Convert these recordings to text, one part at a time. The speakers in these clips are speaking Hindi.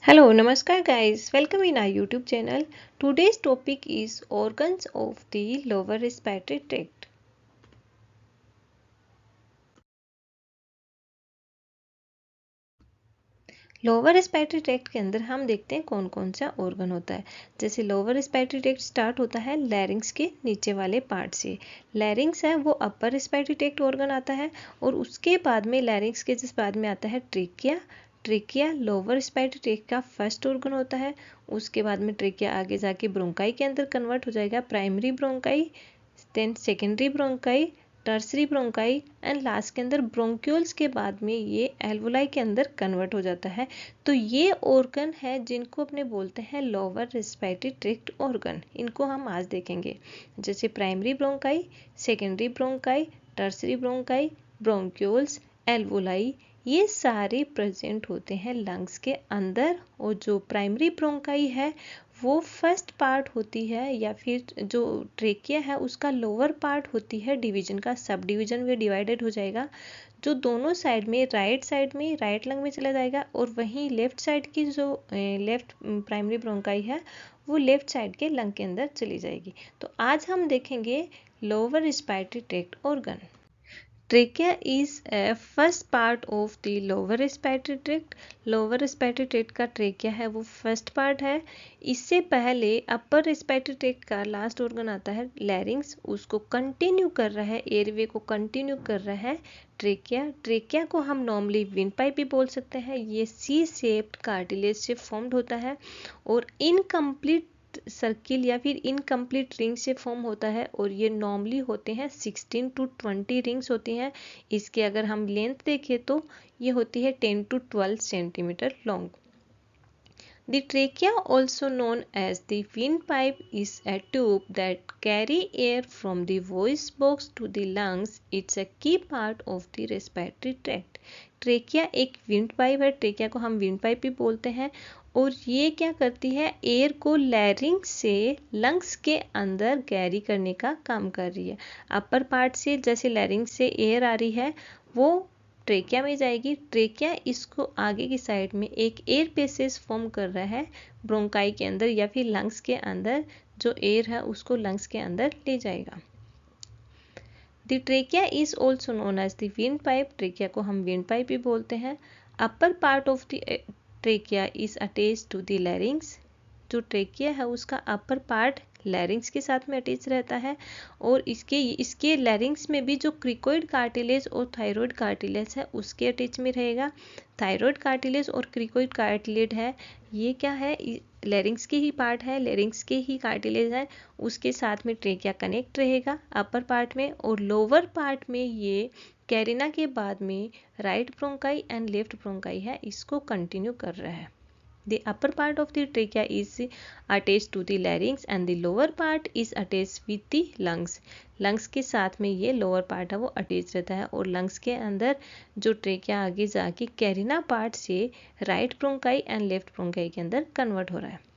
Hello, Namaskar guys. Welcome in our YouTube channel. Today's topic is organs of the lower respiratory tract. Lower respiratory tract के अंदर हम देखते हैं कौन कौन सा ऑर्गन होता है। जैसे लोअर रेस्पिरेटरी ट्रैक्ट स्टार्ट होता है लैरिंग्स के नीचे वाले पार्ट से। लैरिंग्स है वो अपर रेस्पिरेटरी ट्रैक्ट ऑर्गन आता है और उसके बाद में लैरिंग्स के जिस बाद में आता है trachea. Trachea lower respiratory tract का फर्स्ट ऑर्गन होता है। उसके बाद में ट्रेकिया आगे जाके ब्रोंकाई के अंदर कन्वर्ट हो जाएगा, primary bronchi, then secondary bronchi, tertiary bronchi and last के अंदर ब्रोंक्यूल्स के बाद में ये एल्वोलाई के अंदर कन्वर्ट हो जाता है। तो ये ऑर्गन है जिनको अपने बोलते हैं लोअर रेस्पिरेटरी ट्रैक्ट ऑर्गन। इनको हम आज देखेंगे, जैसे primary bronchi, secondary bronchi, tertiary bronchi, bronchioles, alveoli, ये सारे प्रेजेंट होते हैं लंग्स के अंदर। और जो प्राइमरी ब्रोंकाई है वो फर्स्ट पार्ट होती है, या फिर जो ट्रेकिया है उसका लोअर पार्ट होती है डिवीजन का, सब डिवीजन में डिवाइडेड हो जाएगा, जो दोनों साइड में राइट साइड में राइट लंग में चला जाएगा और वहीं लेफ्ट साइड की जो लेफ्ट प्राइमरी ब्रोंकाई है वो लेफ्ट साइड के लंग के अंदर चली जाएगी। तो आज हम देखेंगे lower respiratory tract organ. Trachea is first part of the lower respiratory tract. Lower respiratory tract का ट्रेकिया है वो फर्स्ट पार्ट है। इससे पहले अपर रेस्पिरेटरी ट्रैक्ट का लास्ट ऑर्गन आता है लैरिंग्स, उसको कंटिन्यू कर रहा है, एयरवे को कंटिन्यू कर रहा है ट्रेकिया। ट्रेकिया को हम नॉर्मली विंड पाइप भी बोल सकते हैं। ये सी शेप्ड कार्टिलेज से फॉर्म्ड होता है और इनकम्प्लीट सर्किल या फिर इनकम्प्लीट रिंग से फॉर्म होता है, और ये नॉर्मली होते हैं 16 to 20 रिंग्स होती हैं। इसके अगर हम लेंथ देखें तो ये होती है 10 to 12 centimetre long. The trachea, also known as the windpipe, is a tube that carry air from the voice box to the lungs. It's a key part of the respiratory tract. Trachea एक विंड पाइप है, ट्रेकिया को हम विंड पाइप भी बोलते हैं, और ये क्या करती है, एयर को लैरिंग से लंग्स के अंदर कैरी करने का काम कर रही है। अपर पार्ट से जैसे लैरिंग से एयर आ रही है वो ट्रेकिया में जाएगी। ट्रेकिया इसको आगे की साइड में एक एयर पैसेज फॉर्म कर रहा है ब्रोंकाई के अंदर या फिर लंग्स के अंदर, जो एयर है उसको लंग्स के अंदर ले जाएगा। The trachea is also known as the wind pipe. Trachea को हम विंड पाइप भी बोलते हैं। Upper part of the trachea is attach to the larynx. जो ट्रेकिया है उसका अपर पार्ट लैरिंग्स के साथ में अटैच रहता है, और इसके लैरिंग्स में भी जो क्रिकोइड कार्टिलेज और थायराइड कार्टिलेज है उसके अटैच में रहेगा। थायराइड कार्टिलेज और क्रिकोइड कार्टिलेज है, ये क्या है, लैरिंग्स के ही पार्ट है, लैरिंग्स के ही कार्टिलेज है, उसके साथ में ट्रेकिया कनेक्ट रहेगा अपर पार्ट में। और लोअर पार्ट में ये कैरिना के बाद में right bronchi and left bronchi है, इसको कंटिन्यू कर रहा है। The upper part of the trachea is attached to the larynx and the lower part is attached with the lungs. Lungs के साथ में ये लोअर पार्ट है वो अटैच रहता है, और लंग्स के अंदर जो ट्रेकिया आगे जाके कैरिना पार्ट से right bronchi and left bronchi के अंदर कन्वर्ट हो रहा है।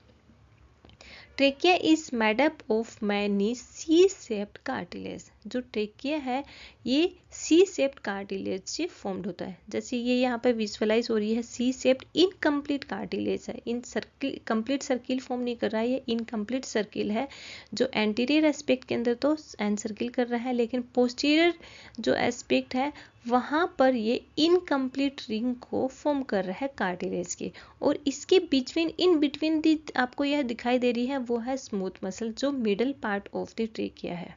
Trachea is made up of many C shaped cartilage. जो ट्रेकिया है ये सी शेप्ड कार्टिलेज से फॉर्म्ड होता है। जैसे ये यहाँ पे विजुअलाइज हो रही है सी शेप्ड इनकम्प्लीट कार्टिलेज है, इन सर्किल कंप्लीट सर्किल फॉर्म नहीं कर रहा है, ये इनकम्प्लीट सर्किल है। जो एंटीरियर एस्पेक्ट के अंदर तो एन सर्किल कर रहा है, लेकिन पोस्टीरियर जो एस्पेक्ट है वहाँ पर ये इनकम्प्लीट रिंग को फॉर्म कर रहा है कार्टिलेज के। और इसके बिटवीन इन बिटवीन दी आपको यह दिखाई दे रही है वो है स्मूथ मसल, जो middle part of the trachea है।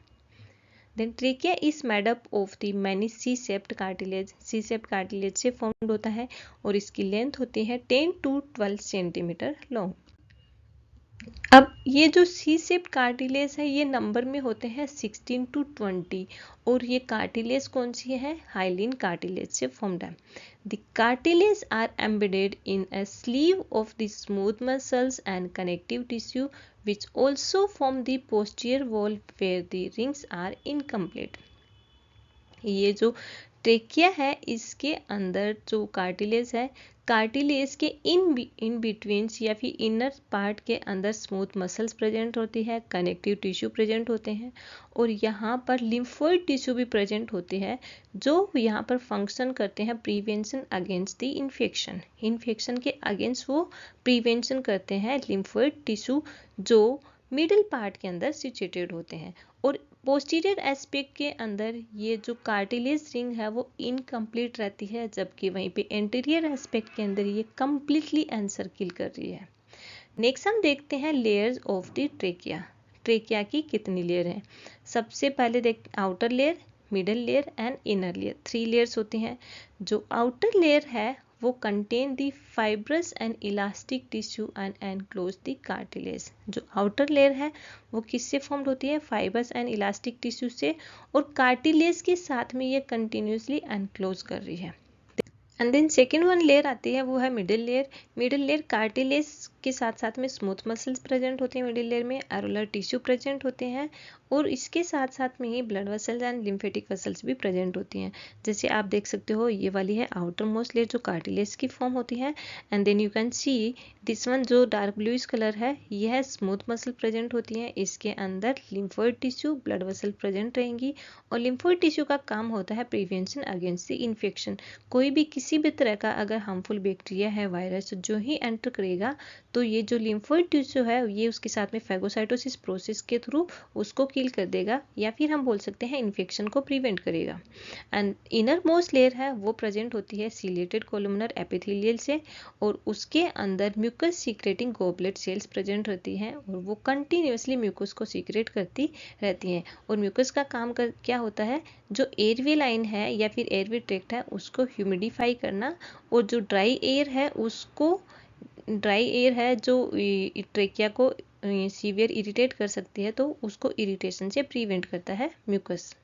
Then trachea is made up of the many C shaped cartilage. C shaped cartilage से फॉर्म्ड होता है और इसकी लेंथ होती है 10 to 12 सेंटीमीटर लॉन्ग। अब ये जो सी शेप्ड कार्टिलेज है ये नंबर में होते हैं 16 to 20, और ये कार्टिलेज कौन सी है, हाइलिन कार्टिलेज से फॉर्म्ड है। The cartilage are embedded in a sleeve of the smooth muscles and connective tissue, which also form the posterior wall where the rings are incomplete. ये जो ट्रेकिया है, इसके अंदर जो कार्टिलेज है, कार्टिलेज के इन बिटवीन्स या फिर इनर पार्ट के अंदर स्मूथ मसल्स प्रेजेंट होती है, कनेक्टिव टिश्यू प्रेजेंट होते हैं और यहाँ पर लिम्फोइड टिश्यू भी प्रेजेंट होते हैं जो यहाँ पर फंक्शन करते हैं प्रिवेंशन अगेंस्ट द इन्फेक्शन के अगेंस्ट वो प्रिवेंशन करते हैं लिम्फोइड टिश्यू जो मिडिल पार्ट के अंदर सिचुएटेड होते हैं। और पोस्टीरियर एस्पेक्ट के अंदर ये जो कार्टिलेज रिंग है वो इनकम्प्लीट रहती है, जबकि वहीं पे एंटीरियर एस्पेक्ट के अंदर ये कम्प्लीटली एनसर्किल कर रही है। नेक्स्ट हम देखते हैं layers of the trachea. Trachea की कितनी लेयर हैं? सबसे पहले देख outer layer, middle layer and inner layer, 3 layers होती हैं। जो आउटर लेयर है वो contain the fibrous and elastic tissue and enclose the cartilage. जो आउटर लेयर है वो किससे फॉर्म्ड होती है? फाइब्रस एंड इलास्टिक टिश्यू से, और कार्टिलेज के साथ में ये कंटिन्यूसली एनक्लोज कर रही है। And then second one layer आती है वो है middle layer. Middle layer cartilage के साथ साथ में स्मूथ मसल्स प्रेजेंट होते हैं मिडिल लेयर में, एरोलर टिश्यू प्रेजेंट होते हैं और इसके साथ साथ में ही blood vessels and lymphatic vessels भी प्रेजेंट होती हैं। जैसे आप देख सकते हो ये वाली है आउटर मोस्ट लेयर जो कार्टिलेज की फॉर्म होती है, and then you can see this one जो डार्क ब्लूइश कलर है यह स्मूथ मसल प्रेजेंट होती है। इसके अंदर lymphoid tissue blood vessel present रहेंगी और लिम्फोइड टिश्यू का काम होता है प्रिवेंशन अगेंस्ट द इन्फेक्शन। कोई भी किसी भी तरह का अगर हार्मफुल बैक्टीरिया है, वायरस जो ही एंटर करेगा तो ये जो लिम्फोइड टिश्यू है ये उसके साथ में फैगोसाइटोसिस प्रोसेस के थ्रू उसको किल कर देगा या फिर हम बोल सकते हैं इन्फेक्शन को प्रिवेंट करेगा। एंड इनर मोस्ट लेयर है वो प्रेजेंट होती है सीलेटेड कोलुमनर एपिथेलियल से और उसके अंदर mucus secreting goblet cells present रहती हैं और वो कंटिन्यूसली म्यूकस को सीक्रेट करती रहती हैं। और म्यूकस का काम क्या होता है? जो एयरवे लाइन है या फिर एयरवे ट्रैक्ट है उसको ह्यूमिडिफाई करना, और जो ड्राई एयर है जो ट्रेकिया को सीवियर इरिटेट कर सकती है तो उसको इरिटेशन से प्रिवेंट करता है म्यूकस।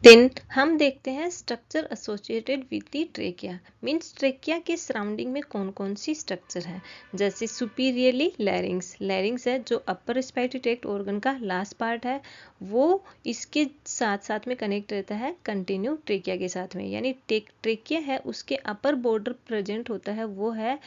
देन हम देखते हैं structure associated with the trachea. Means trachea के सराउंडिंग में कौन कौन सी स्ट्रक्चर है। जैसे सुपीरियरली लैरिंग्स है जो अपर रेस्पिरेटरी ट्रैक्ट ऑर्गन का लास्ट पार्ट है, वो इसके साथ साथ में कनेक्ट रहता है कंटिन्यू ट्रेकिया के साथ में। यानी ट्रेकिया है उसके अपर बॉर्डर प्रेजेंट होता है वो है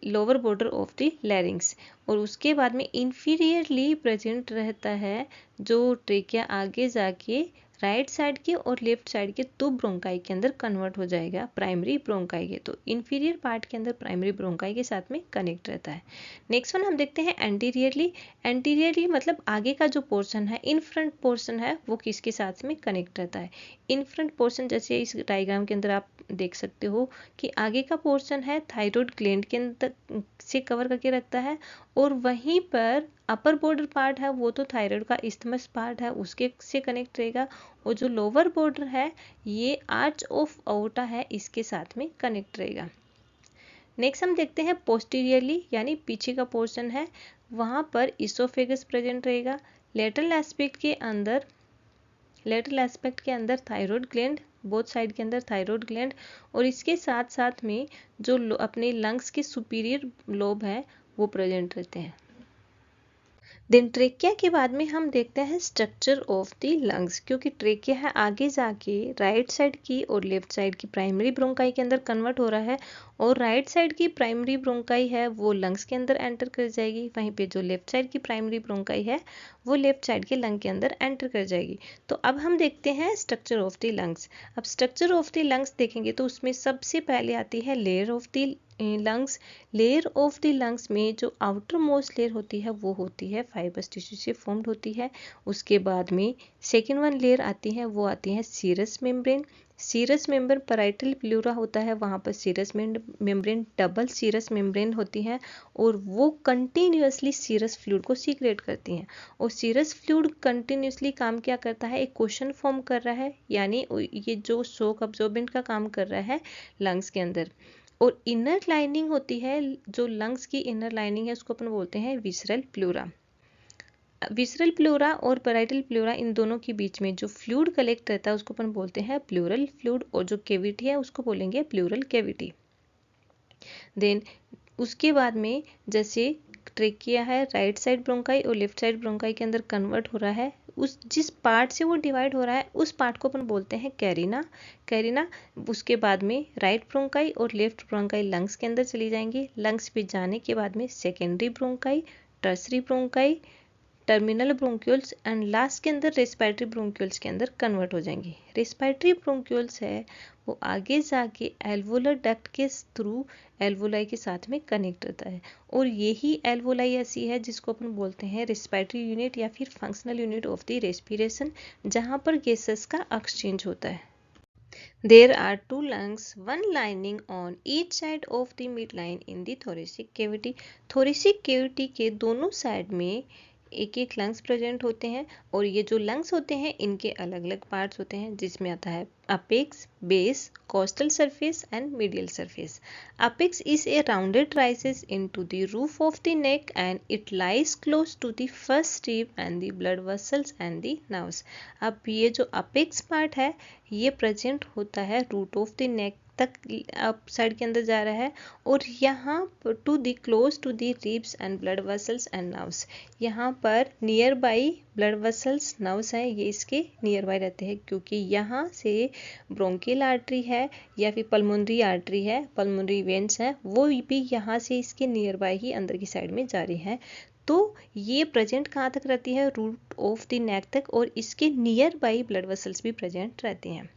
lower border of the larynx, और उसके बाद में इंफीरियरली प्रेजेंट रहता है जो ट्रेकिया आगे जाके राइट साइड के और लेफ्ट साइड के 2 ब्रोंकाई के अंदर कन्वर्ट हो जाएगा प्राइमरी ब्रोंकाई के। तो इंफीरियर पार्ट के अंदर प्राइमरी ब्रोंकाई के साथ में कनेक्ट रहता है। नेक्स्ट वन हम देखते हैं एंटीरियरली मतलब आगे का जो पोर्शन है, इन फ्रंट पोर्शन है वो किसके साथ में कनेक्ट रहता है? इन फ्रंट पोर्शन जैसे इस डायग्राम के अंदर आप देख सकते हो कि आगे का पोर्शन है थायराइड ग्लैंड के अंदर से कवर करके रखता है, और वहीं पर अपर बॉर्डर पार्ट है वो तो थायराइड का इस्थमस पार्ट है उसके से कनेक्ट रहेगा, और जो लोअर बॉर्डर है ये आर्च ऑफ अओर्टा है इसके साथ में कनेक्ट रहेगा। नेक्स्ट हम देखते हैं पोस्टीरियरली यानी पीछे का पोर्शन है, वहां पर इसोफेगस प्रेजेंट रहेगा। लेटरल एस्पेक्ट के अंदर थायराइड ग्लैंड, बोथ साइड के अंदर थायराइड ग्लैंड, और इसके साथ साथ में जो अपने लंग्स के सुपीरियर लोब है वो प्रेजेंट रहते हैं। देन ट्रेकिया के बाद में हम देखते हैं स्ट्रक्चर ऑफ द लंग्स, क्योंकि ट्रेकिया है आगे जाके राइट साइड की और लेफ्ट साइड की प्राइमरी ब्रोंकाई के अंदर कन्वर्ट हो रहा है, और राइट साइड की प्राइमरी ब्रोंकाई है वो लंग्स के अंदर एंटर कर जाएगी, वहीं पे जो लेफ्ट साइड की प्राइमरी ब्रोंकाई है वो लेफ्ट साइड के लंग के अंदर एंटर कर जाएगी। तो अब हम देखते हैं स्ट्रक्चर ऑफ द लंग्स। अब स्ट्रक्चर ऑफ द लंग्स देखेंगे तो उसमें सबसे पहले आती है layer of the lungs. Layer of the lungs में जो आउटर मोस्ट लेयर होती है वो होती है फाइबरस टिश्यू से फॉर्म्ड होती है। उसके बाद में सेकेंड वन लेयर आती है वो आती है serous membrane. Serous membrane parietal pleura होता है, वहाँ पर serous membrane double serous membrane होती है और वो कंटिन्यूसली सीरस फ्लूइड को सीक्रेट करती हैं। और सीरस फ्लूइड कंटिन्यूसली काम क्या करता है? एक क्वेश्चन फॉर्म कर रहा है, यानी ये जो शॉक अब्जॉर्बेंट का काम कर रहा है लंग्स के अंदर। और इनर लाइनिंग होती है, जो लंग्स की इनर लाइनिंग है उसको अपन बोलते हैं विसरल प्लूरा। विसरल प्लूरा और पैराइटल प्लूरा इन दोनों के बीच में जो फ्लूइड कलेक्ट रहता है उसको अपन बोलते हैं प्लूरल फ्लूइड, और जो कैविटी है उसको बोलेंगे प्लूरल कैविटी। देन उसके बाद में जैसे ट्रेकिया है राइट साइड ब्रोंकाई और लेफ्ट साइड ब्रोंकाई के अंदर कन्वर्ट हो रहा है, उस जिस पार्ट से वो डिवाइड हो रहा है उस पार्ट को अपन बोलते हैं कैरिना। कैरिना उसके बाद में राइट ब्रोंकाई और लेफ्ट ब्रोंकाई लंग्स के अंदर चली जाएंगी। लंग्स पे जाने के बाद में secondary bronchi, tertiary bronchi, terminal bronchioles and last के अंदर रेस्पिरेटरी ब्रोंक्यूल्स के अंदर कन्वर्ट हो जाएंगी। रेस्पिरेटरी ब्रोंक्यूल्स है वो आगे जाके एल्वोलर डक्ट के थ्रू एल्वोलाई के साथ में कनेक्ट रहता है और यही एल्वोलाई ऐसी है जिसको अपन बोलते हैं रेस्पिरेटरी यूनिट या फिर functional unit of the respiration, जहाँ पर गैसेस का एक्सचेंज होता है। There are two lungs, one lining on each side of the midline in the thoracic cavity. Thoracic cavity के दोनों साइड में एक एक लंग्स प्रेजेंट होते हैं और ये जो लंग्स होते हैं इनके अलग अलग पार्ट्स होते हैं जिसमें आता है apex, base, coastal surface and medial surface. Apex is a rounded rises into the roof of the neck and it lies close to the first rib and the blood vessels and the nerves. अब ये जो अपेक्स पार्ट है ये प्रेजेंट होता है रूट ऑफ द नेक तक अप साइड के अंदर जा रहा है और यहाँ to the close to the ribs and blood vessels and nerves, यहाँ पर nearby blood vessels nerves हैं ये इसके नियर बाई रहते हैं क्योंकि यहाँ से ब्रोंकियल आर्टरी है या फिर पल्मोनरी आर्टरी है, पल्मोनरी वेन्स हैं, वो भी यहाँ से इसके नियर बाई ही अंदर की साइड में जा रही हैं। तो ये प्रेजेंट कहाँ तक रहती है, रूट ऑफ द नेक तक, और इसके नियर बाई ब्लड वेसल्स भी प्रेजेंट रहती हैं।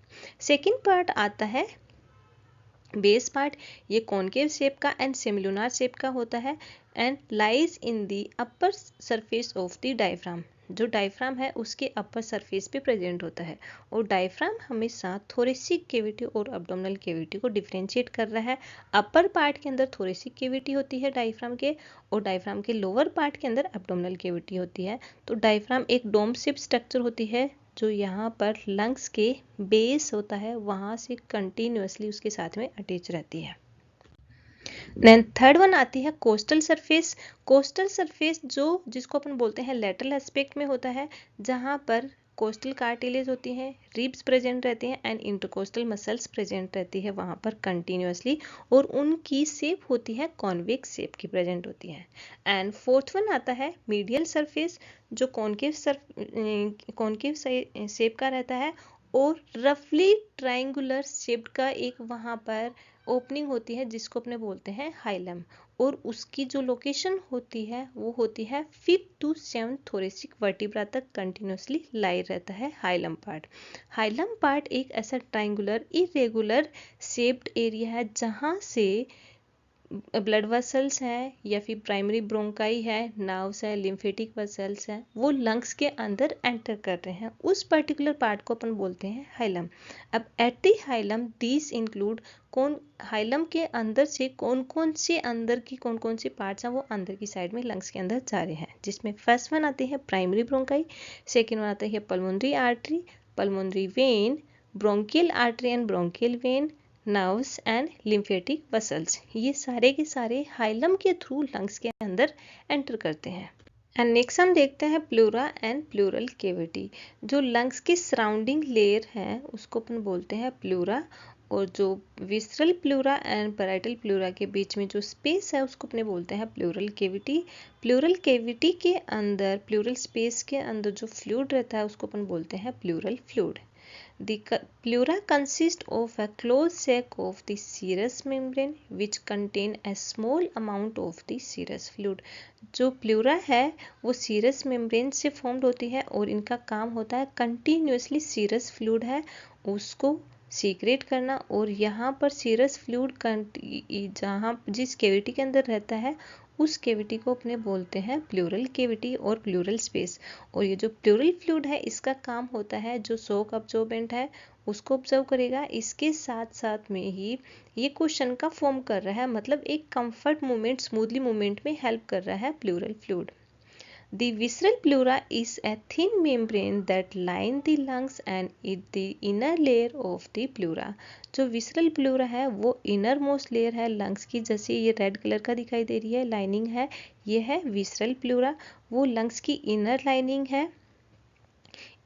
सेकेंड पार्ट आता है बेस पार्ट, ये कॉनकेव शेप का एंड सेमिलुनार शेप का होता है and lies in the upper surface of the diaphragm. जो डायफ्राम है उसके अपर सरफेस पे प्रेजेंट होता है और डायफ्राम हमेशा थोरेसिक केविटी और अब्डोमिनल केविटी को डिफरेंशिएट कर रहा है। अपर पार्ट के अंदर थोरेसिक केविटी होती है डायफ्राम के और डायफ्राम के लोअर पार्ट के अंदर अब्डोमिनल केविटी होती है। तो डायफ्राम एक डोम शेप स्ट्रक्चर होती है जो यहाँ पर लंग्स के बेस होता है वहाँ से कंटिन्यूसली उसके साथ में अटैच रहती है। देन थर्ड वन आती है कोस्टल सरफेस। कोस्टल सरफेस जो जिसको अपन बोलते हैं लेटरल एस्पेक्ट में होता है, जहाँ पर कोस्टल कार्टिलेज होती हैं, रिब्स प्रेजेंट रहती हैं एंड इंटरकोस्टल मसल्स प्रेजेंट रहती है वहाँ पर कंटिन्यूसली और उनकी शेप होती है कॉन्वेक्स शेप की प्रेजेंट होती है। एंड फोर्थ वन आता है मीडियल सरफेस जो कॉन्केव शेप का रहता है और रफली ट्रायंगुलर शेप्ड का एक वहाँ पर ओपनिंग होती है जिसको अपने बोलते हैं हाइलम और उसकी जो लोकेशन होती है वो होती है 5th to 7th thoracic vertebra तक कंटिन्यूसली लाई रहता है हाइलम पार्ट। हाइलम पार्ट एक ऐसा ट्रायंगुलर इरेगुलर शेप्ड एरिया है जहाँ से ब्लड वेसल्स हैं या फिर प्राइमरी ब्रोंकाई है, नर्व्स है, लिम्फेटिक वेसल्स हैं, वो लंग्स के अंदर एंटर कर रहे हैं, उस पर्टिकुलर पार्ट को अपन बोलते हैं हाइलम। अब at the hilum these include hilum के अंदर से कौन कौन से पार्ट्स हैं वो अंदर की साइड में लंग्स के अंदर जा रहे हैं, जिसमें फर्स्ट वन आती है प्राइमरी ब्रोंकाई, सेकेंड वन आता है pulmonary artery, pulmonary vein, bronchial artery and bronchial when, nerves and lymphatic vessels. ये सारे के सारे हाइलम के थ्रू लंग्स के अंदर एंटर करते हैं। एंड नेक्स्ट हम देखते हैं प्लूरा एंड प्लूरल केविटी। जो लंग्स की सराउंडिंग लेयर है उसको अपन बोलते हैं प्लूरा और जो visceral pleura and parietal pleura के बीच में जो स्पेस है उसको अपने बोलते हैं प्लूरल केविटी। प्लूरल केविटी के अंदर प्लूरल स्पेस के अंदर जो फ्लूइड रहता है उसको अपन बोलते हैं pleural fluid. The pleura consists of a closed sac of the serous membrane which contain a small amount of the serous fluid. जो प्लूरा है वो सीरस मेम्ब्रेन से फॉर्म्ड होती है और इनका काम होता है कंटिन्यूसली सीरस फ्लूइड है उसको सीक्रेट करना और यहाँ पर सीरस फ्लूइड जहाँ जिस केविटी के अंदर रहता है उस केविटी को अपने बोलते हैं प्लूरल केविटी और प्लूरल स्पेस। और ये जो प्लूरल फ्लूइड है इसका काम होता है जो शॉक अब्जॉर्बेंट है उसको ऑब्जर्व करेगा, इसके साथ साथ में ही ये क्वेश्चन का फॉर्म कर रहा है, मतलब एक कंफर्ट मूवमेंट स्मूथली मूवमेंट में हेल्प कर रहा है pleural fluid. The visceral pleura is a thin membrane that line the lungs and is the inner layer of the pleura. जो visceral pleura है वो inner most layer है lungs की, जैसे ये रेड कलर का दिखाई दे रही है लाइनिंग है, ये है visceral pleura, वो lungs की inner lining है।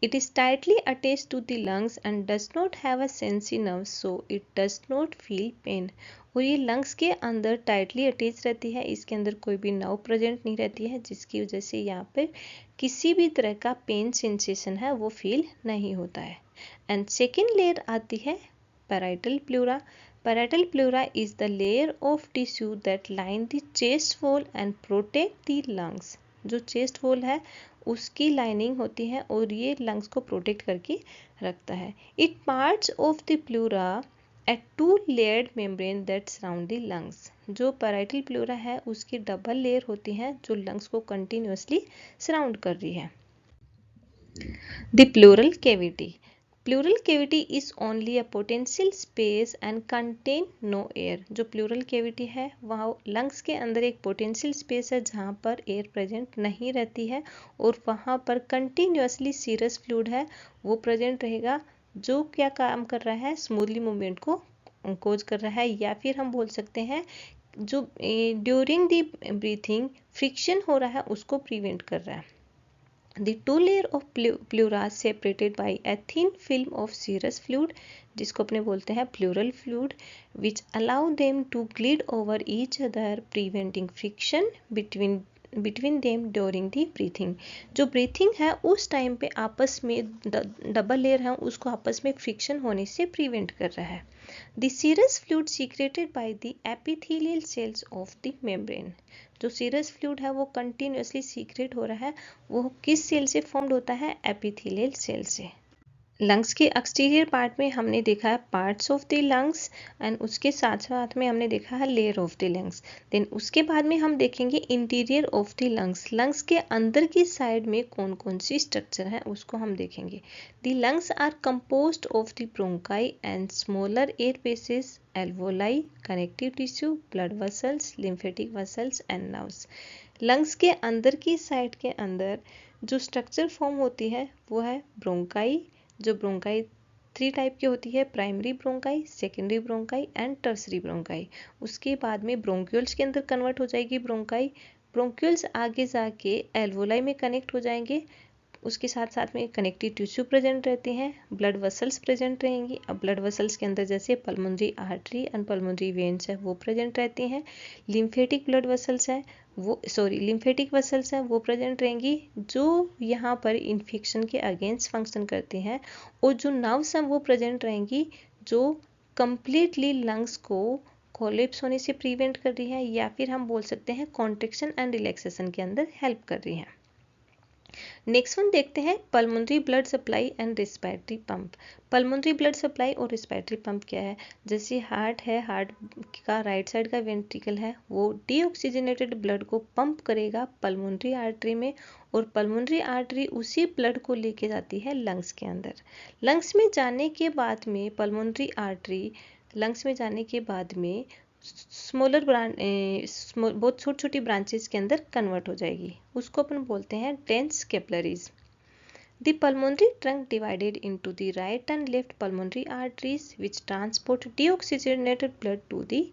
It is tightly attached to the lungs and does not have a sensory nerve, so it does not feel pain. और ये लंग्स के अंदर टाइटली अटैच रहती है, इसके अंदर कोई भी नर्व प्रेजेंट नहीं रहती है, जिसकी वजह से यहाँ पर किसी भी तरह का पेन सेंसेशन है वो फील नहीं होता है। एंड सेकेंड लेयर आती है parietal pleura. Parietal pleura is the layer of tissue that line the chest wall and protect the lungs. जो chest wall है उसकी लाइनिंग होती है और ये लंग्स को प्रोटेक्ट करके रखता है। It parts of the pleura a two-layered membrane that surround the lungs. जो parietal pleura है उसकी डबल लेयर होती है जो लंग्स को कंटिन्यूसली सराउंड कर रही है। The pleural cavity. Pleural cavity is only a potential space and contain no air. जो प्लूरल कैविटी है वहाँ लंग्स के अंदर एक पोटेंशियल स्पेस है जहाँ पर एयर प्रेजेंट नहीं रहती है और वहाँ पर कंटिन्यूसली सीरस फ्लूइड है वो प्रेजेंट रहेगा, जो क्या काम कर रहा है, स्मूथली मूवमेंट को कोज कर रहा है, या फिर हम बोल सकते हैं जो ड्यूरिंग द ब्रीथिंग फ्रिक्शन हो रहा है उसको प्रिवेंट कर रहा है। The two layer of pleura separated by a thin film of serous fluid, जिसको अपने बोलते हैं pleural fluid, which allow them to glide over each other, preventing friction between them during the breathing. जो breathing है उस टाइम पे आपस में डबल लेयर है उसको आपस में फ्रिक्शन होने से प्रिवेंट कर रहा है। The serous fluid secreted by the epithelial cells of the membrane. जो सीरस फ्लूइड है वो कंटिन्यूसली सीक्रेट हो रहा है, वो किस सेल से फॉर्म्ड होता है, एपिथेलियल सेल से। लंग्स के एक्सटीरियर पार्ट में हमने देखा है parts of the lungs and उसके साथ साथ में हमने देखा है layer of the lungs. Then उसके बाद में हम देखेंगे interior of the lungs. Lungs के अंदर की साइड में कौन कौन सी स्ट्रक्चर है उसको हम देखेंगे। The lungs are composed of the bronchi and smaller air spaces, alveoli, connective tissue, blood vessels, lymphatic vessels and nerves. Lungs के अंदर की साइड के अंदर जो स्ट्रक्चर फॉर्म होती है वो है ब्रोंकाई। जो ब्रोंकाई 3 टाइप की होती है, primary bronchi, secondary bronchi and tertiary bronchi. उसके बाद में ब्रोंक्यूल्स के अंदर कन्वर्ट हो जाएगी ब्रोंकाई। ब्रोंक्यूल्स आगे जाके एल्वोलाई में कनेक्ट हो जाएंगे, उसके साथ साथ में कनेक्टिव टिश्यू प्रेजेंट रहते हैं, ब्लड वेसल्स प्रेजेंट रहेंगी। अब ब्लड वेसल्स के अंदर जैसे pulmonary artery and pulmonary veins है वो प्रेजेंट रहती हैं। लिम्फेटिक ब्लड वेसल्स है लिम्फेटिक वेसल्स हैं वो प्रेजेंट रहेंगी, जो यहाँ पर इन्फेक्शन के अगेंस्ट फंक्शन करती हैं। और जो नर्व्स हैं वो प्रेजेंट रहेंगी जो कंप्लीटली लंग्स को कोलैप्स होने से प्रिवेंट कर रही है, या फिर हम बोल सकते हैं कॉन्ट्रैक्शन एंड रिलैक्सेशन के अंदर हेल्प कर रही हैं। नेक्स्ट वन देखते हैं pulmonary blood supply and respiratory pump. Pulmonary blood supply और रिस्पिरेटरी पंप क्या है, जैसे हार्ट है, हार्ट का राइट साइड का वेंट्रिकल है वो डीऑक्सीजनेटेड ब्लड को पंप करेगा पल्मोनरी आर्टरी में, और पल्मोनरी आर्टरी उसी ब्लड को लेके जाती है लंग्स के अंदर। लंग्स में जाने के बाद में पल्मोनरी आर्टरी लंग्स में जाने के बाद में स्मॉलर बहुत छोटी छोटी ब्रांचेस के अंदर कन्वर्ट हो जाएगी, उसको अपन बोलते हैं dense capillaries. The pulmonary trunk divided into the right and left pulmonary arteries which transport deoxygenated blood to the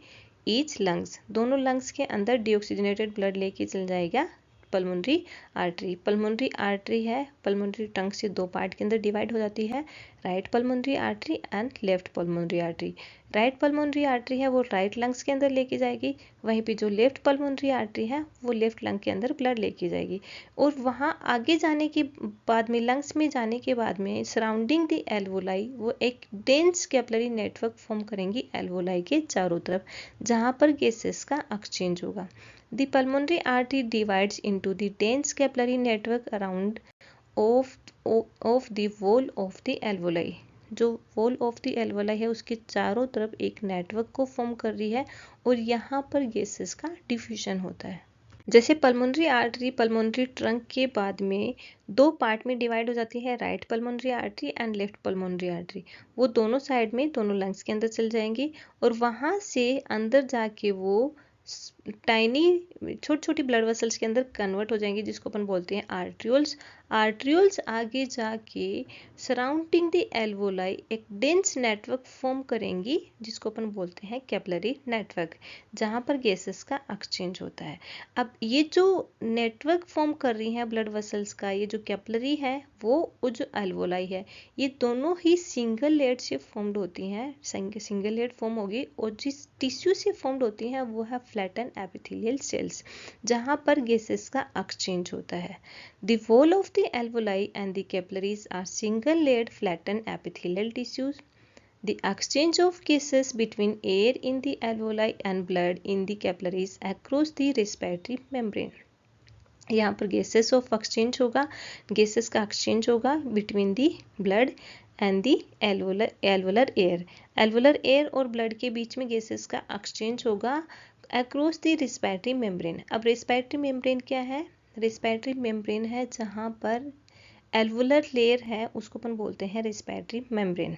each lungs. दोनों लंग्स के अंदर डीऑक्सीजनेटेड ब्लड लेके चल जाएगा पल्मोनरी आर्टरी। पल्मोनरी आर्टरी है पल्मोनरी ट्रंक से 2 पार्ट के अंदर डिवाइड हो जाती है, right pulmonary artery and left pulmonary artery. Right pulmonary artery है वो राइट लंग्स के अंदर लेके जाएगी, वहीं पे जो लेफ्ट पल्मोनरी आर्टरी है वो लेफ्ट लंग के अंदर ब्लड लेके जाएगी। और वहाँ आगे जाने के बाद में लंग्स में जाने के बाद में सराउंडिंग द एल्वोलाई वो एक डेंस कैपिलरी नेटवर्क फॉर्म करेंगी एल्वोलाई के चारों तरफ, जहाँ पर गैसेस का एक्सचेंज होगा। The pulmonary artery divides into the dense capillary network around of the wall of the alveoli. जो wall of the alveoli है उसके चारों तरफ एक नेटवर्क को फॉर्म कर रही है और यहाँ पर गैसेस का डिफ्यूजन होता है। जैसे पल्मोनरी आर्टरी पल्मोनरी ट्रंक के बाद में 2 पार्ट में डिवाइड हो जाती है, right pulmonary artery and left pulmonary artery. वो दोनों साइड में दोनों लंग्स के अंदर चल जाएंगी और वहाँ से अंदर जाके वो टाइनी छोटी छोटी ब्लड वेसल्स के अंदर कन्वर्ट हो जाएंगी, जिसको अपन बोलते हैं आर्ट्रियोल्स। आर्ट्रियोल्स आगे जाके सराउंडिंग द एल्वोलाई एक डेंस नेटवर्क फॉर्म करेंगी जिसको अपन बोलते हैं कैपिलरी नेटवर्क, जहाँ पर गैसेस का एक्सचेंज होता है। अब ये जो नेटवर्क फॉर्म कर रही हैं ब्लड वेसल्स का, ये जो कैपिलरी है वो जो एल्वोलाई है, ये दोनों ही सिंगल लेयर से फॉर्म्ड होती हैं, सिंगल लेयर फॉर्म होगी, और जिस टिश्यू से फॉर्म्ड होती हैं वो है फ्लैटन एपिथेलियल सेल्स, जहाँ पर गैसेस का एक्सचेंज होता है। The wall of the alveoli and the capillaries are single-layered flattened epithelial tissues. The exchange of gases between air in the alveoli and blood in the capillaries across the respiratory membrane. यहाँ पर गैसेस ऑफ एक्सचेंज होगा, गैसेस का एक्सचेंज होगा between the blood and the alveolar air. Alveolar air और ब्लड के बीच में गैसेस का एक्सचेंज होगा अक्रॉस द रेस्पिरेटरी मेम्ब्रेन। अब रेस्पिरेटरी मेम्ब्रेन क्या है? रेस्पिरेटरी मेम्ब्रेन है जहाँ पर एल्वोलर लेयर है, उसको अपन बोलते हैं respiratory membrane.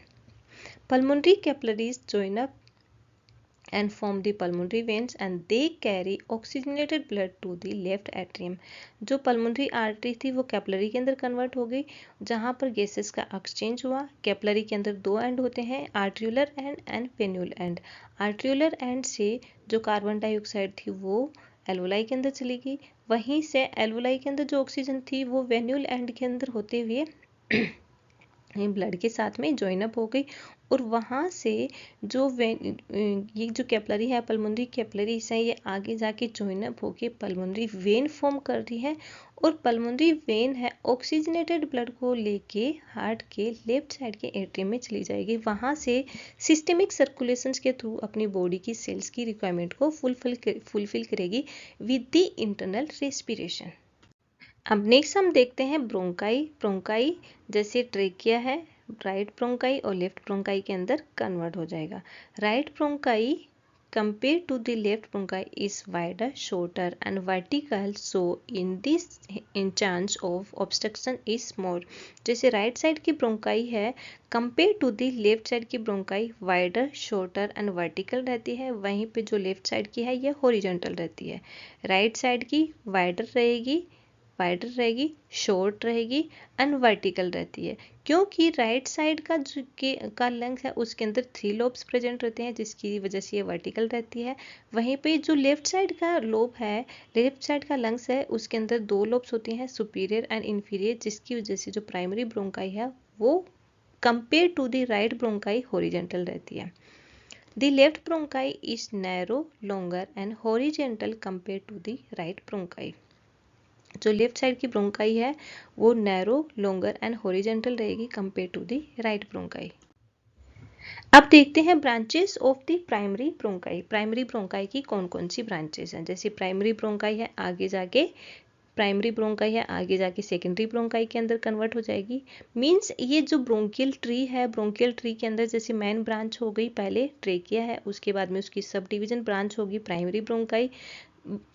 Pulmonary capillaries join up and form the pulmonary veins and they carry oxygenated blood to the left atrium। जो पल्मोनरी आर्टरी थी वो कैपिलरी के अंदर कन्वर्ट हो गई, जहाँ पर गैसेस का एक्सचेंज हुआ। कैपिलरी के अंदर दो एंड होते हैं, arteriolar end end venule end. Arteriolar end से जो कार्बन डाइऑक्साइड थी वो एल्वोलाई के अंदर चली गई, वहीं से एल्वोलाई के अंदर जो ऑक्सीजन थी वो वेन्यूल एंड के अंदर होते हुए ब्लड के साथ में ज्वाइन अप हो गई, और वहाँ से जो ये जो कैपिलरी है, पल्मोनरी कैपिलरीज है, ये आगे जाके ज्वाइन अप होके पल्मोनरी वेन फॉर्म कर रही है, और पल्मोनरी वेन है ऑक्सीजनेटेड ब्लड को लेके हार्ट के लेफ्ट साइड के एट्रियम में चली जाएगी, वहाँ से सिस्टेमिक सर्कुलेशन के थ्रू अपनी बॉडी की सेल्स की रिक्वायरमेंट को फुलफिल करेगी विद द इंटरनल रेस्पिरेशन। अब नेक्स्ट हम देखते हैं ब्रोंकाई। ब्रोंकाई जैसे ट्रेकिया है, राइट ब्रोंकाई और लेफ्ट ब्रोंकाई के अंदर कन्वर्ट हो जाएगा। Right bronchi compared to the left bronchi is wider, shorter and vertical, so in this in chance of obstruction is more। जैसे राइट साइड की ब्रोंकाई है compare to the left side की bronchi wider, shorter and vertical रहती है, वहीं पे जो लेफ्ट साइड की है ये हॉरिजॉन्टल रहती है। राइट साइड की वाइडर रहेगी, शॉर्ट रहेगी एंड वर्टिकल रहती है, क्योंकि राइट साइड का लंग्स है उसके अंदर 3 लोब्स प्रेजेंट रहते हैं, जिसकी वजह से ये वर्टिकल रहती है। वहीं पे जो लेफ्ट साइड का लोब है, लेफ्ट साइड का लंग्स है, उसके अंदर 2 लोब्स होती हैं, सुपीरियर एंड इन्फीरियर, जिसकी वजह से जो प्राइमरी ब्रोंकाई है वो compare to the right bronchi horizontal रहती है। The left bronchi is narrow, longer and horizontal compared to the right bronchi। जो लेफ्ट साइड की ब्रोंकाई है वो नैरो, लॉन्गर एंड हॉरिजॉन्टल रहेगी compare to the right bronchi. अब देखते हैं branches of the primary bronchi. Primary bronchi की कौन कौन सी ब्रांचेस हैं? जैसे प्राइमरी ब्रोंकाई है आगे जाके सेकेंडरी ब्रोंकाई के अंदर कन्वर्ट हो जाएगी। मींस ये जो ब्रोंकियल ट्री है, ब्रोंकियल ट्री के अंदर जैसे मेन ब्रांच हो गई, पहले ट्रेकिया है, उसके बाद में उसकी सब डिवीजन ब्रांच होगी प्राइमरी ब्रोंकाई,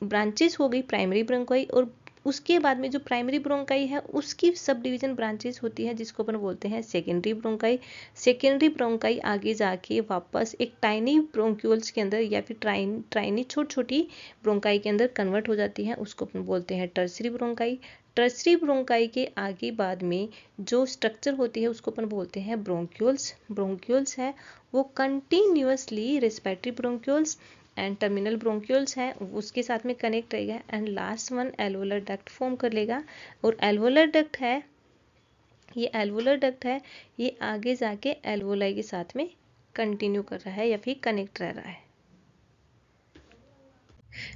ब्रांचेस हो गई प्राइमरी ब्रोंकाई, और उसके बाद में जो प्राइमरी ब्रोंकाई है उसकी सब डिवीजन ब्रांचेस होती है जिसको अपन बोलते हैं सेकेंडरी ब्रोंकाई। सेकेंडरी ब्रोंकाई आगे जाके वापस एक टाइनी ब्रोंक्यूल्स के अंदर या फिर ट्राइनी छोटी ब्रोंकाई के अंदर कन्वर्ट हो जाती है, उसको अपन बोलते हैं टर्सरी ब्रोंकाई। टर्सरी ब्रोंकाई के आगे बाद में जो स्ट्रक्चर होती है उसको अपन बोलते हैं ब्रोंक्यूल्स। ब्रोंक्यूल्स है वो continuously respiratory bronchioles and terminal bronchioles है उसके साथ में कनेक्ट रहेगा, and last one alveolar duct form कर लेगा। और एल्वोलर डक्ट है ये आगे जाके एल्वोलाई के साथ में कंटिन्यू कर रहा है या फिर कनेक्ट रह रहा है।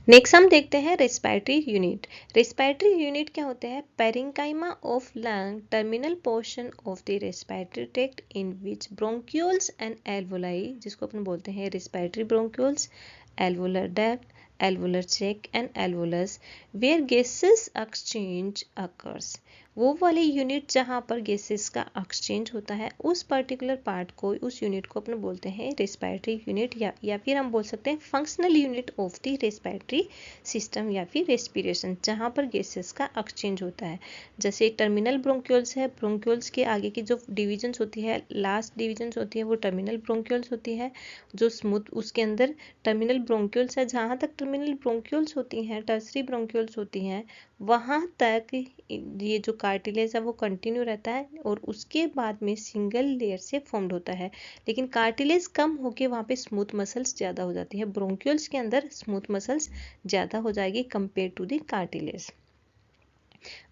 नेक्स्ट हम देखते हैं रेस्पिरेटरी यूनिट। रेस्पिरेटरी यूनिट क्या होते हैं? Parenchyma of lung, terminal portion of the respiratory tract in which bronchioles and alveoli, जिसको अपन बोलते हैं respiratory bronchioles, alveolar duct, alveolar sac and alveolus where gases exchange occurs। वो वाली यूनिट जहाँ पर गैसेस का एक्सचेंज होता है उस पर्टिकुलर पार्ट को, उस यूनिट को अपन बोलते हैं रेस्पिरेटरी यूनिट, या फिर हम बोल सकते हैं functional unit of the respiratory system या फिर रेस्पिरेशन, जहाँ पर गैसेस का एक्सचेंज होता है। जैसे टर्मिनल ब्रोंक्यूल्स है, ब्रोंक्यूल्स के आगे की जो डिविजन्स होती है, लास्ट डिविजन्स होती है वो टर्मिनल ब्रोंक्यूल्स होती है, जो स्मूथ उसके अंदर टर्मिनल ब्रोंक्यूल्स है। जहाँ तक टर्मिनल ब्रोंक्यूल्स होती हैं, टर्सरी ब्रोंक्यूल्स होती हैं, वहाँ तक ये जो कार्टिलेज है वो कंटिन्यू रहता है और उसके बाद में सिंगल लेयर से फॉर्म्ड होता है, लेकिन कार्टिलेज कम होके वहाँ पे स्मूथ मसल्स ज़्यादा हो जाती है। ब्रोंक्यूल्स के अंदर स्मूथ मसल्स ज़्यादा हो जाएगी कंपेयर टू द कार्टिलेज।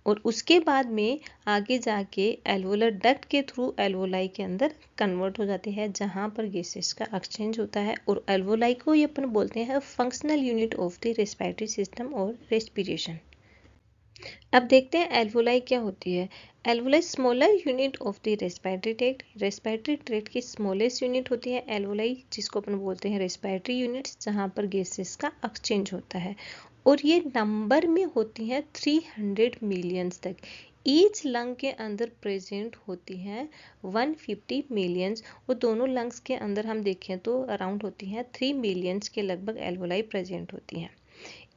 और उसके बाद में आगे जाके एल्वोलर डक्ट के थ्रू एल्वोलाई के अंदर कन्वर्ट हो जाती है, जहाँ पर गैसेस का एक्सचेंज होता है। और एल्वोलाई को ये अपन बोलते हैं functional unit of the respiratory system और रेस्पिरेशन। अब देखते हैं एल्वोलाई क्या होती है। Alveoli smaller unit of the respiratory tract. Respiratory tract की स्मॉलेस्ट यूनिट होती है एल्वोलाई, जिसको अपन बोलते हैं रेस्पिरेटरी यूनिट्स, जहाँ पर गैसेस का एक्सचेंज होता है। और ये नंबर में होती हैं 300 मिलियंस तक। ईच लंग के अंदर प्रेजेंट होती हैं 150 मिलियंस, और दोनों लंग्स के अंदर हम देखें तो अराउंड होती हैं 3 मिलियंस के लगभग एल्वोलाई प्रेजेंट होती हैं।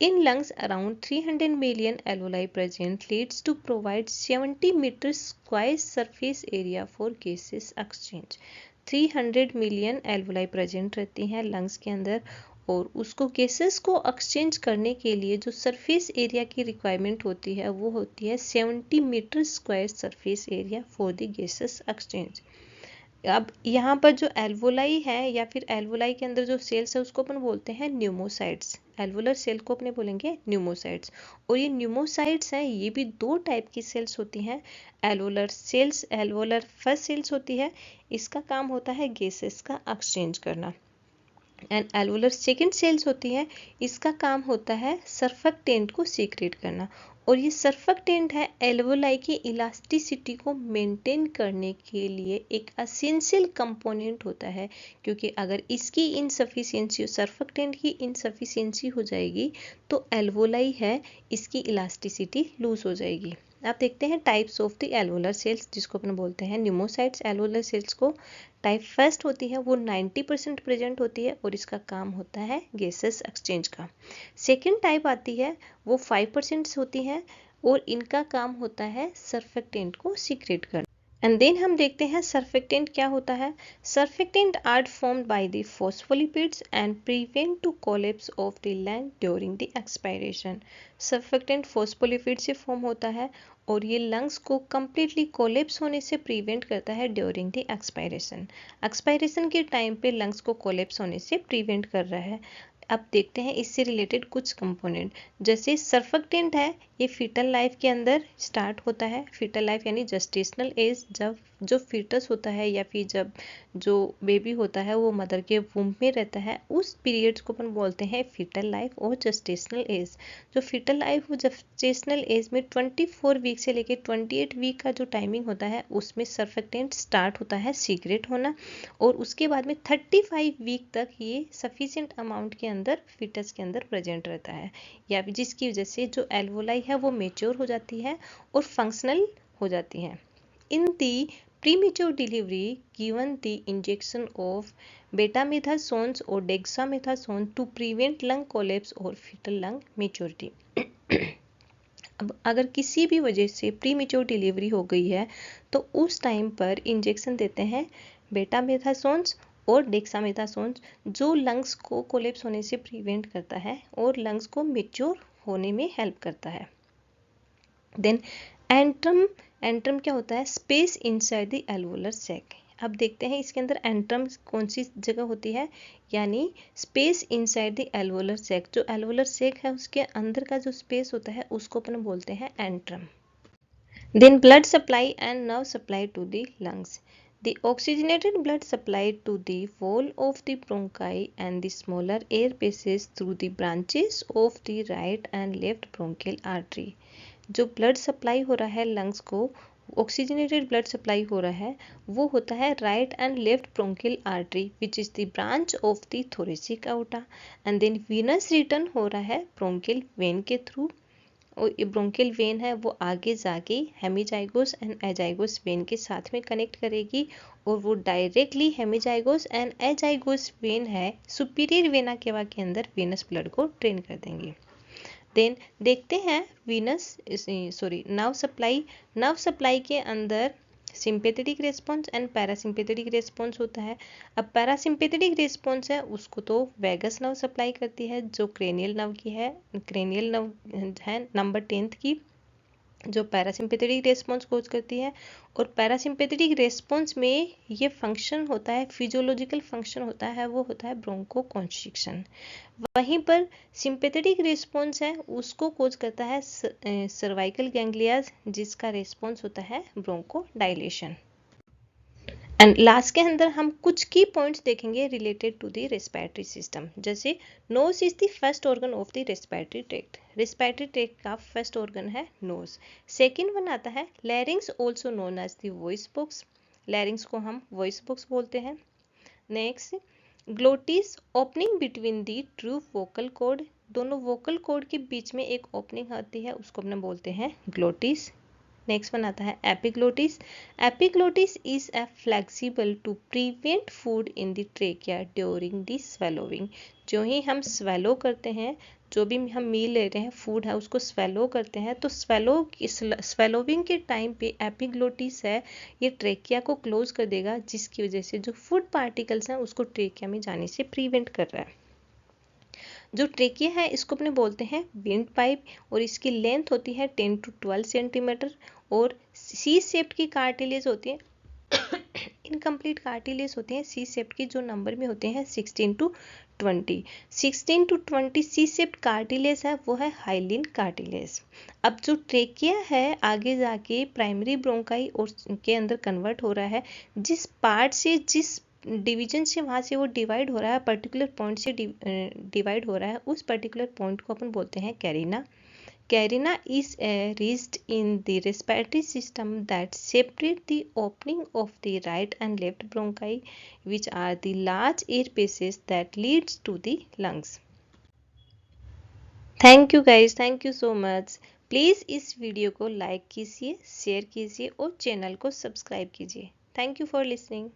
In lungs, around 300 million alveoli present leads to provide 70 meter square surface area for gases exchange. 300 million alveoli present रहती हैं लंग्स के अंदर, और उसको गैसेस को एक्सचेंज करने के लिए जो सरफेस एरिया की रिक्वायरमेंट होती है वो होती है 70 metre square surface area for the gases exchange. अब यहाँ पर जो एल्वोलाई है या फिर एल्वोलाई के अंदर जो सेल्स है उसको अपन बोलते हैं न्यूमोसाइट्स। एल्वोलर सेल को अपने बोलेंगे न्यूमोसाइट्स। और ये न्यूमोसाइट्स हैं, ये भी दो टाइप की सेल्स होती हैं। Alveolar cells, alveolar first cells होती है, इसका काम होता है गैसेस का एक्सचेंज करना। एंड एल्वोलर सेकेंड सेल्स होती है, इसका काम होता है सर्फेक्टेंट को सीक्रेट करना। और ये सर्फेक्टेंट है एल्वोलाई की इलास्टिसिटी को मेंटेन करने के लिए एक एसेंशियल कंपोनेंट होता है, क्योंकि अगर इसकी इनसफिशिएंसी, सर्फेक्टेंट की इनसफिशिएंसी हो जाएगी तो एल्वोलाई है इसकी इलास्टिसिटी लूज हो जाएगी। आप देखते हैं types of the alveolar cells, जिसको अपन बोलते हैं न्यूमोसाइट्स। एल्वोलर सेल्स को टाइप फर्स्ट होती है, वो 90% प्रेजेंट होती है और इसका काम होता है गैसेस एक्सचेंज का। सेकेंड टाइप आती है, वो 5% होती है और इनका काम होता है सर्फेक्टेंट को सीक्रेट करना। एंड देन हम देखते हैं सर्फेक्टेंट क्या होता है। Surfactant are formed by the phospholipids and prevent to collapse of the lung during the expiration. Surfactant phospholipid से फॉर्म होता है और ये लंग्स को कम्प्लीटली कोलैप्स होने से प्रिवेंट करता है ड्यूरिंग द एक्सपायरेशन। एक्सपायरेशन के टाइम पे लंग्स को कोलैप्स होने से प्रिवेंट कर रहा है। अब देखते हैं इससे रिलेटेड कुछ कंपोनेंट। जैसे सर्फेक्टेंट है, ये फीटल लाइफ के अंदर स्टार्ट होता है। फीटल लाइफ यानी जेस्टेशनल एज, जब जो फीटस होता है या फिर जब जो बेबी होता है वो मदर के वूम्ब में रहता है, उस पीरियड्स को अपन बोलते हैं फीटल लाइफ और जेस्टेशनल एज। जो फीटल लाइफ और जेस्टेशनल एज में 24 वीक से लेकर 28 वीक का जो टाइमिंग होता है उसमें सर्फेक्टेंट स्टार्ट होता है सीक्रेट होना, और उसके बाद में 35 वीक तक ये सफिशिएंट अमाउंट के अंदर फीटस के अंदर प्रेजेंट रहता है, या जिसकी वजह से जो एल्वोलाई है वो मेच्योर हो जाती है और फंक्शनल हो जाती है। इन दी premature delivery given the injection of betamethasones or dexamethasone to prevent lung collapse or fetal lung maturity। अब अगर किसी भी वजह से प्रीमेच्योर डिलीवरी हो गई है तो उस टाइम पर इंजेक्शन देते हैं बेटामेथासोन्स और डेक्सामेथासोन्स, जो लंग्स को कोलेप्स होने से प्रिवेंट करता है और लंग्स को मेच्योर होने में हेल्प करता है। देन एंट्रम, एंट्रम क्या होता है, space inside the alveolar sac. अब देखते हैं इसके अंदर एंट्रम कौन सी जगह होती है, यानी space inside the alveolar sac. जो एल्वोलर सैक है उसके अंदर का जो स्पेस होता है उसको अपन बोलते हैं antrum. Then blood supply and nerve supply to the lungs. The oxygenated blood supplied to the wall of the bronchi and the smaller air passes through the branches of the right and left bronchial artery। जो ब्लड सप्लाई हो रहा है लंग्स को, ऑक्सीजनेटेड ब्लड सप्लाई हो रहा है, वो होता है right and left bronchial artery which is the branch of the thoracic aorta. And then venous return हो रहा है ब्रोंकियल वेन के थ्रू, और ये ब्रोंकियल वेन है वो आगे जाके हेमीजाइगोस एंड एजाइगोस वेन के साथ में कनेक्ट करेगी, और वो डायरेक्टली हेमीजाइगोस एंड एजाइगोस वेन है सुपीरियर वेना केवा के अंदर वेनस ब्लड को ड्रेन कर देंगे। देन देखते हैं नर्व सप्लाई। नर्व सप्लाई के अंदर sympathetic response and parasympathetic response होता है। अब पैरासिम्पैथेटिक रेस्पॉन्स है उसको तो वेगस नर्व सप्लाई करती है, जो क्रेनियल नर्व की है, क्रेनियल नर्व है नंबर 10th की। जो पैरासिम्पेथेटिक रेस्पॉन्स कोज करती है। और पैरासिम्पेथेटिक रेस्पॉन्स में ये फंक्शन होता है, फिजियोलॉजिकल फंक्शन होता है, वो होता है ब्रोंकोकॉन्स्ट्रिक्शन। वहीं पर सिंपेथेटिक रेस्पॉन्स है उसको कोज करता है सर्वाइकल गैंग्लियाज, जिसका रेस्पॉन्स होता है ब्रोंकोडाइलेशन। एंड लास्ट के अंदर हम कुछ की पॉइंट्स देखेंगे related to the respiratory system. जैसे nose is the first organ of the respiratory tract. Respiratory tract का फर्स्ट ऑर्गन है नोज। सेकेंड वन आता है larynx, also known as the voice box. Larynx को हम वॉइस बॉक्स बोलते हैं। Next glottis, opening between the true vocal cord. दोनों वोकल कॉर्ड के बीच में एक ओपनिंग आती है, उसको अपने बोलते हैं ग्लोटिस। नेक्स्ट वन आता है epiglottis. Epiglottis is a flexible to prevent food in the trachea during the swallowing. जो ही हम स्वेलो करते हैं, जो भी हम मील ले रहे हैं, फूड है, उसको स्वेलो करते हैं, तो स्वेलोविंग के टाइम पे एपिग्लोटिस है ये ट्रेकिया को क्लोज कर देगा, जिसकी वजह से जो फूड पार्टिकल्स हैं उसको ट्रेकिया में जाने से प्रिवेंट कर रहा है। जो ट्रेकिया है इसको अपने बोलते हैं विंड पाइप, और इसकी लेंथ होती है 10 to 12 सेंटीमीटर। और सी शेप्ड की कार्टिलेज होती है इनकम्प्लीट कार्टिलेज होती हैं सी शेप्ड की, जो नंबर में होते हैं 16 to 20। 16 to 20 C shaped cartilage है, वो है हाइलिन कार्टिलेज। अब जो ट्रेकिया है आगे जाके प्राइमरी ब्रोंकाई और के अंदर कन्वर्ट हो रहा है। जिस पार्ट से, जिस डिवीजन से वहाँ से वो डिवाइड हो रहा है, पर्टिकुलर पॉइंट से डिवाइड हो रहा है, उस पर्टिकुलर पॉइंट को अपन बोलते हैं carina. Carina is a ridge in the respiratory system that separate the opening of the right and left bronchi, which are the large air spaces that leads to the lungs. Thank you guys, thank you so much. Please इस वीडियो को लाइक कीजिए, शेयर कीजिए और चैनल को सब्सक्राइब कीजिए। Thank you for listening.